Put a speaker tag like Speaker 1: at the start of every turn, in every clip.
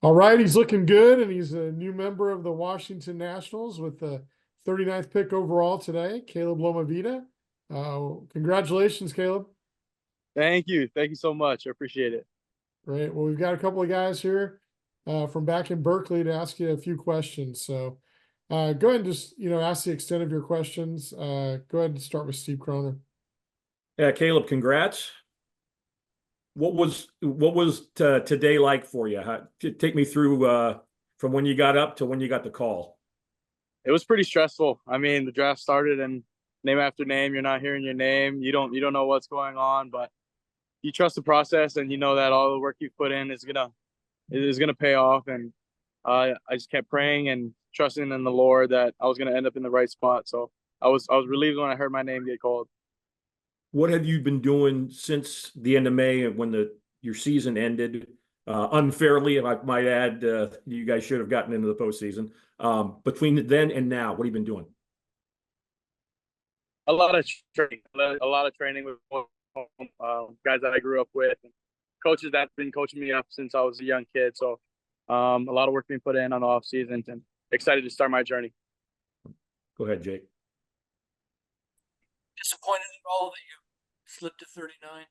Speaker 1: All right, he's looking good, and he's a new member of the Washington Nationals with the 39th pick overall today, Caleb Lomavita. Congratulations, Caleb.
Speaker 2: Thank you. Thank you so much. I appreciate it.
Speaker 1: Great. Well, we've got a couple of guys here from back in Berkeley to ask you a few questions. So go ahead and just ask the extent of your questions. Go ahead and start with Steve Croner.
Speaker 3: Yeah, Caleb, congrats. What was today like for you? Take me through from when you got up to when you got the call.
Speaker 2: It was pretty stressful. I mean, the draft started and name after name, you're not hearing your name. You don't know what's going on, but you trust the process and you know that all the work you've put in is gonna pay off. And I just kept praying and trusting in the Lord that I was gonna end up in the right spot. So I was relieved when I heard my name get called.
Speaker 3: What have you been doing since the end of May when your season ended? Unfairly, if I might add, you guys should have gotten into the postseason. Between then and now, what have you been doing?
Speaker 2: A lot of training, a lot of training with guys that I grew up with, and coaches that's been coaching me up since I was a young kid. So a lot of work being put in on the off seasons, and excited to start my journey.
Speaker 3: Go ahead, Jake.
Speaker 4: Disappointed at all that you slipped to 39?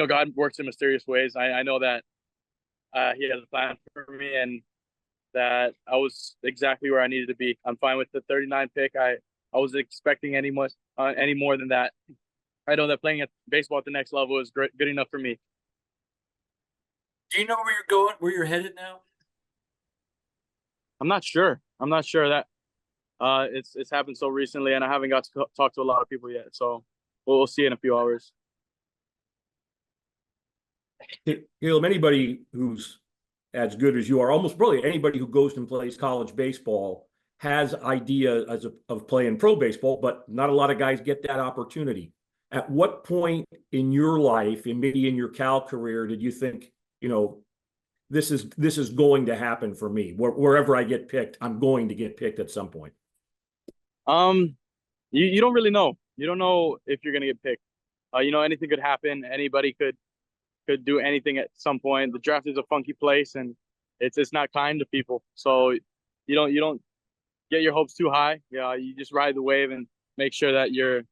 Speaker 2: God works in mysterious ways. I know that He has a plan for me, and that I was exactly where I needed to be. I'm fine with the 39 pick. I was expecting any more than that. I know that playing at baseball at the next level is good enough for me.
Speaker 4: Do you know where you're going, where you're headed now?
Speaker 2: I'm not sure. That it's happened so recently, and I haven't got to talk to a lot of people yet. So we'll see in a few hours.
Speaker 3: Caleb, anybody who's as good as you are, almost probably anybody who goes and plays college baseball has ideas of playing pro baseball, but not a lot of guys get that opportunity. At what point in your life, and maybe in your Cal career, did you think, this is going to happen for me? Wherever I get picked, I'm going to get picked at some point.
Speaker 2: You don't really know. You don't know if you're gonna get picked. Anything could happen. Anybody could do anything at some point. The draft is a funky place, and it's not kind to people. So you don't get your hopes too high. Yeah, you just ride the wave and make sure that your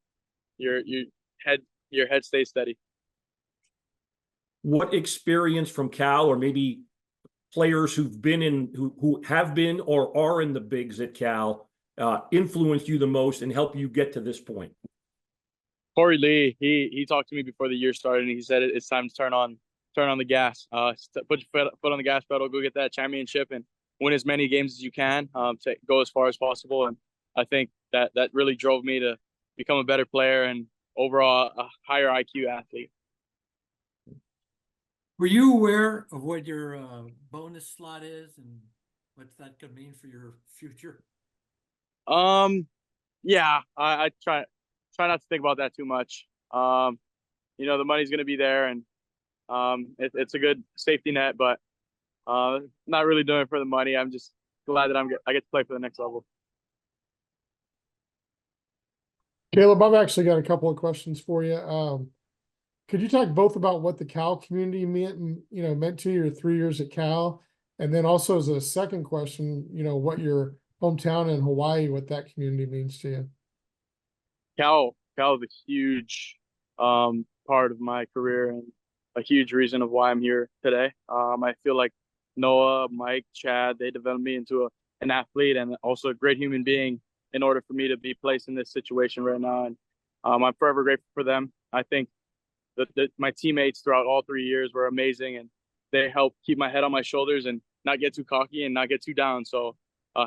Speaker 2: head stays steady.
Speaker 3: What experience from Cal, or maybe players who have been or are in the bigs at Cal, influenced you the most and helped you get to this point?
Speaker 2: Corey Lee, he talked to me before the year started, and he said it's time to turn on the gas. Put your foot on the gas pedal, go get that championship, and win as many games as you can. To go as far as possible, and I think that really drove me to become a better player and overall a higher IQ athlete.
Speaker 4: Were you aware of what your bonus slot is and what that could mean for your future?
Speaker 2: Yeah, I try not to think about that too much. The money's going to be there, and it's a good safety net, but not really doing it for the money. I'm just glad that I get to play for the next level.
Speaker 1: Caleb, I've actually got a couple of questions for you. Could you talk both about what the Cal community meant to your 3 years at Cal, and then also as a second question, what your hometown in Hawaii, what that community means to you?
Speaker 2: Cal is a huge part of my career and a huge reason of why I'm here today. I feel like Noah, Mike, Chad, they developed me into an athlete and also a great human being in order for me to be placed in this situation right now. And I'm forever grateful for them. I think that my teammates throughout all 3 years were amazing, and they helped keep my head on my shoulders and not get too cocky and not get too down. So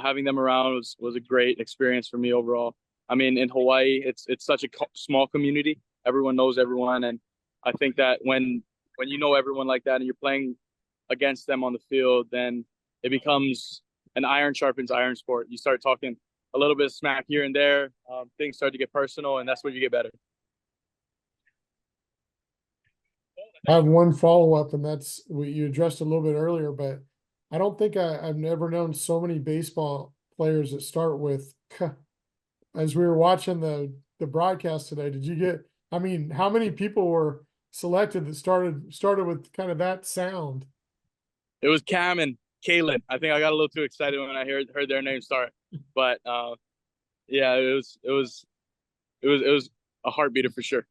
Speaker 2: having them around was a great experience for me overall. I mean, in Hawaii, it's such a small community. Everyone knows everyone, and I think that when you know everyone like that and you're playing against them on the field, then it becomes an iron sharpens iron sport. You start talking a little bit of smack here and there. Things start to get personal, and that's when you get better.
Speaker 1: I have one follow-up, and that's what you addressed a little bit earlier, but I don't think I've never known so many baseball players that start with K. As we were watching the broadcast today, how many people were selected that started with kind of that sound?
Speaker 2: It was Cam and Caleb. I think I got a little too excited when I heard their name start, but yeah, it was a heartbeater for sure.